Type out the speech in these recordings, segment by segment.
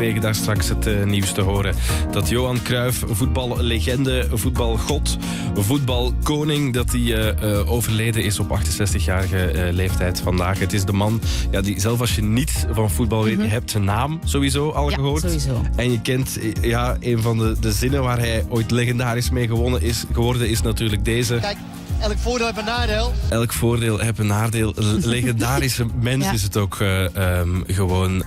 kregen daar straks het nieuws te horen. Dat Johan Cruijff, voetballegende, voetbalgod, voetbalkoning, dat hij overleden is op 68-jarige leeftijd vandaag. Het is de man die zelf als je niet van voetbal weet, je hebt zijn naam sowieso al gehoord. Sowieso. En je kent een van de zinnen waar hij ooit legendarisch mee geworden is natuurlijk deze. Kijk, elk voordeel heeft een nadeel. Elk voordeel heeft een nadeel. Legendarische mens is het ook gewoon.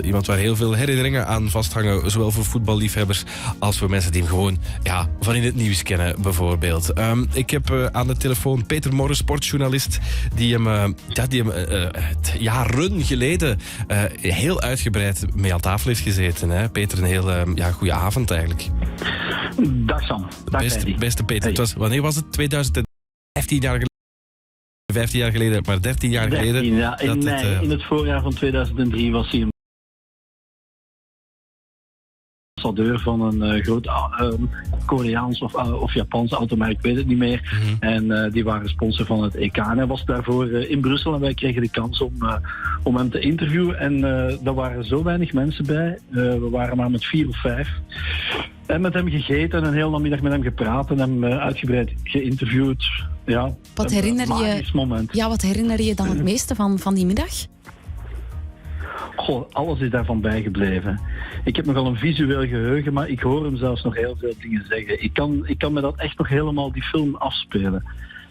Iemand waar heel veel herinneringen aan vasthangen. Zowel voor voetballiefhebbers als voor mensen die hem gewoon van in het nieuws kennen, bijvoorbeeld. Ik heb aan de telefoon Peter Morre, sportjournalist, die hem jaren geleden heel uitgebreid mee aan tafel heeft gezeten. Hè? Peter, een heel goede avond eigenlijk. Dag Sam. Beste Peter. Hey. Wanneer was het? 2015 jaar geleden? 15 jaar geleden, maar 13 jaar geleden. Ja, in het voorjaar van 2003 was hij een ambassadeur van een groot Koreaans of Japans automerk, ik weet het niet meer. Mm-hmm. En die waren sponsor van het EK. En hij was daarvoor in Brussel en wij kregen de kans om hem te interviewen. En daar waren zo weinig mensen bij. We waren maar met 4 of 5. En met hem gegeten en een hele namiddag met hem gepraat en hem uitgebreid geïnterviewd. Ja, wat herinner je dan het meeste van die middag? Goh, alles is daarvan bijgebleven. Ik heb nogal een visueel geheugen, maar ik hoor hem zelfs nog heel veel dingen zeggen. Ik kan me dat echt nog helemaal die film afspelen.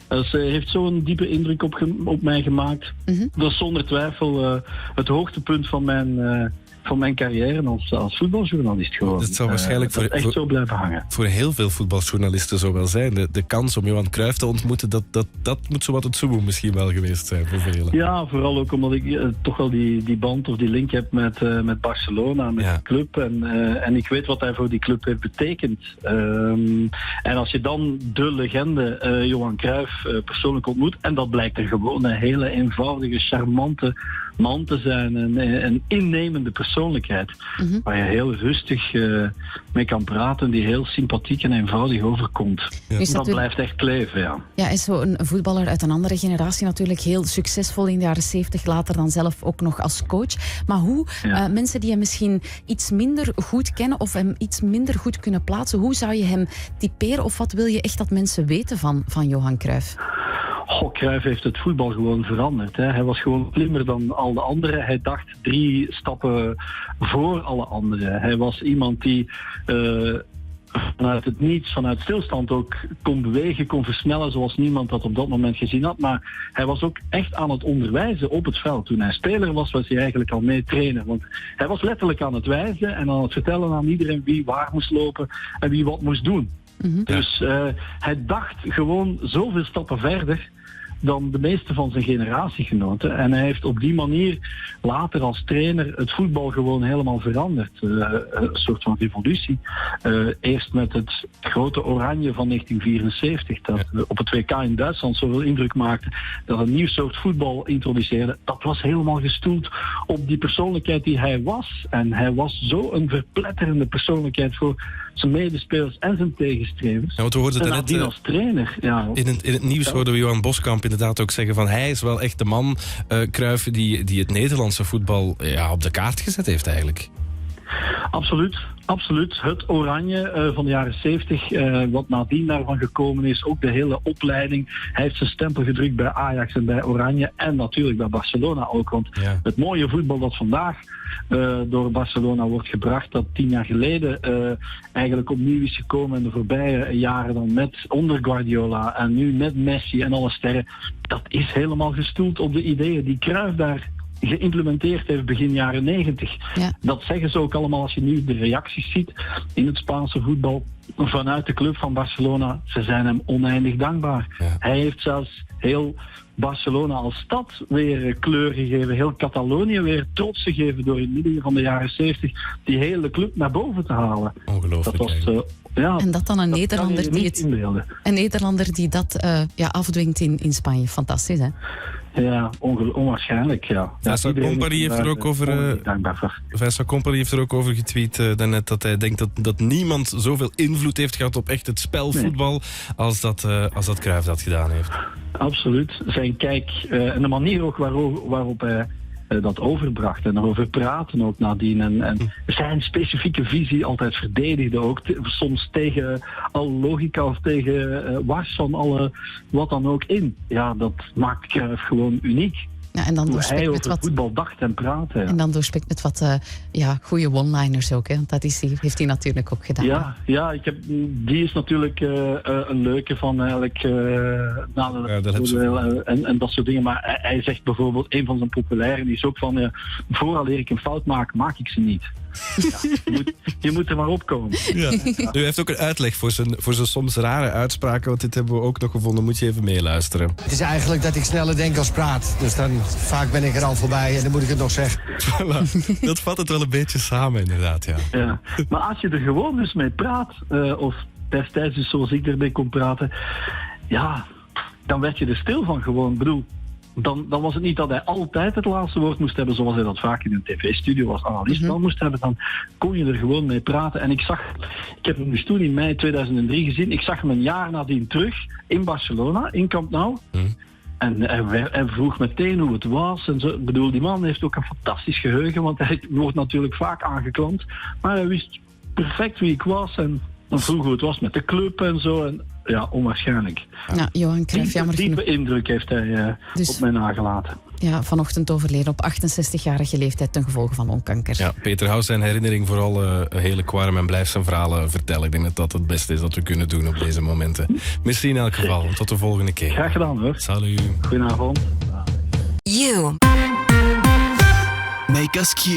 Dus heeft zo'n diepe indruk op mij gemaakt. Mm-hmm. Dat is zonder twijfel het hoogtepunt van mijn carrière als voetbaljournalist geworden. Dat zal waarschijnlijk echt zo blijven hangen. Voor heel veel voetbaljournalisten zo wel zijn. De kans om Johan Cruijff te ontmoeten, dat moet zo wat het zoeboe misschien wel geweest zijn voor velen. Ja, vooral ook omdat ik toch wel die band of die link heb met Barcelona, met de club. En ik weet wat hij voor die club heeft betekend. En als je dan de legende Johan Cruijff persoonlijk ontmoet, en dat blijkt er gewoon een hele eenvoudige, charmante man te zijn, een innemende persoonlijkheid, mm-hmm. waar je heel rustig mee kan praten, die heel sympathiek en eenvoudig overkomt. Ja. Dat blijft echt kleven, ja. Ja, is zo een voetballer uit een andere generatie natuurlijk heel succesvol in de jaren 70, later dan zelf ook nog als coach. Maar hoe mensen die hem misschien iets minder goed kennen of hem iets minder goed kunnen plaatsen, hoe zou je hem typeren of wat wil je echt dat mensen weten van Johan Cruijff? Cruijff heeft het voetbal gewoon veranderd. Hè. Hij was gewoon slimmer dan al de anderen. Hij dacht 3 stappen voor alle anderen. Hij was iemand die vanuit het niets, vanuit stilstand ook kon bewegen, kon versnellen zoals niemand dat op dat moment gezien had. Maar hij was ook echt aan het onderwijzen op het veld. Toen hij speler was hij eigenlijk al mee trainer. Want hij was letterlijk aan het wijzen en aan het vertellen aan iedereen wie waar moest lopen en wie wat moest doen. Mm-hmm. Dus hij dacht gewoon zoveel stappen verder dan de meeste van zijn generatiegenoten. En hij heeft op die manier later als trainer het voetbal gewoon helemaal veranderd. Een soort van revolutie. Eerst met het grote Oranje van 1974, dat op het WK in Duitsland zoveel indruk maakte, dat een nieuw soort voetbal introduceerde. Dat was helemaal gestoeld op die persoonlijkheid die hij was. En hij was zo een verpletterende persoonlijkheid voor zijn medespelers en zijn tegenstrevers. Ja, want we hoorden en nadien als trainer. Ja. In het nieuws hoorden we Johan Boskamp inderdaad ook zeggen van hij is wel echt de man, Cruijff, die het Nederlandse voetbal op de kaart gezet heeft eigenlijk. Absoluut. Het Oranje van de jaren 70, wat nadien daarvan gekomen is, ook de hele opleiding. Hij heeft zijn stempel gedrukt bij Ajax en bij Oranje en natuurlijk bij Barcelona ook. Want het mooie voetbal dat vandaag door Barcelona wordt gebracht, dat 10 jaar geleden eigenlijk opnieuw is gekomen in de voorbije jaren dan onder Guardiola en nu met Messi en alle sterren, dat is helemaal gestoeld op de ideeën die Cruijff daar geïmplementeerd heeft begin jaren 90. Ja. Dat zeggen ze ook allemaal als je nu de reacties ziet in het Spaanse voetbal vanuit de club van Barcelona. Ze zijn hem oneindig dankbaar. Ja. Hij heeft zelfs heel Barcelona als stad weer kleur gegeven, heel Catalonië weer trots gegeven door in het midden van de jaren 70 die hele club naar boven te halen. Ongelooflijk. Dat was, en dat dan een Nederlander die dat afdwingt in Spanje. Fantastisch, hè? Ja, onwaarschijnlijk, ja. Vincent Kompany heeft er ook over getweet daarnet dat hij denkt dat niemand zoveel invloed heeft gehad op echt het spelvoetbal als dat Cruijff dat gedaan heeft. Absoluut. Zijn kijk en de manier ook waarop hij dat overbracht en erover praten ook nadien. En zijn specifieke visie altijd verdedigde ook, soms tegen alle logica of tegen wars van alle wat dan ook in. Ja, dat maakt Cruijff gewoon uniek. Ja, en dan hoe hij over wat voetbal dacht en praatte. Ja. En dan doorspekt met wat goede one-liners ook. Hè? Want dat heeft hij natuurlijk ook gedaan. Ja, die is natuurlijk een leuke van eigenlijk en dat soort dingen. Maar hij zegt bijvoorbeeld, een van zijn populaire, die is ook van vooraleer ik een fout maak ik ze niet. Ja, je moet er maar opkomen. Ja. U heeft ook een uitleg voor zijn soms rare uitspraken, want dit hebben we ook nog gevonden. Moet je even meeluisteren. Het is eigenlijk dat ik sneller denk als praat. Dus dan vaak ben ik er al voorbij en dan moet ik het nog zeggen. Voilà. Dat vat het wel een beetje samen inderdaad, ja. Maar als je er gewoon dus mee praat, of destijds dus zoals ik ermee kon praten, ja, dan werd je er stil van gewoon. Ik bedoel, dan was het niet dat hij altijd het laatste woord moest hebben, zoals hij dat vaak in een tv-studio als analist wel moest hebben. Dan kon je er gewoon mee praten. En ik heb hem dus toen in mei 2003 gezien. Ik zag hem een jaar nadien terug in Barcelona, in Camp Nou. En hij vroeg meteen hoe het was. En zo. Ik bedoel, die man heeft ook een fantastisch geheugen, want hij wordt natuurlijk vaak aangeklampt. Maar hij wist perfect wie ik was en dan vroeg hoe het was met de club en zo. En ja, onwaarschijnlijk. Ja, Johan Cruijff, jammer genoeg. Diepe indruk heeft hij op mij nagelaten. Ja, vanochtend overleden op 68-jarige leeftijd ten gevolge van longkanker. Ja, Peter, hou zijn herinnering vooral heerlijk warm en blijf zijn verhalen vertellen. Ik denk dat dat het beste is dat we kunnen doen op deze momenten. Merci in elk geval. Tot de volgende keer. Graag gedaan hoor. Salut. Goedenavond. You make us Q.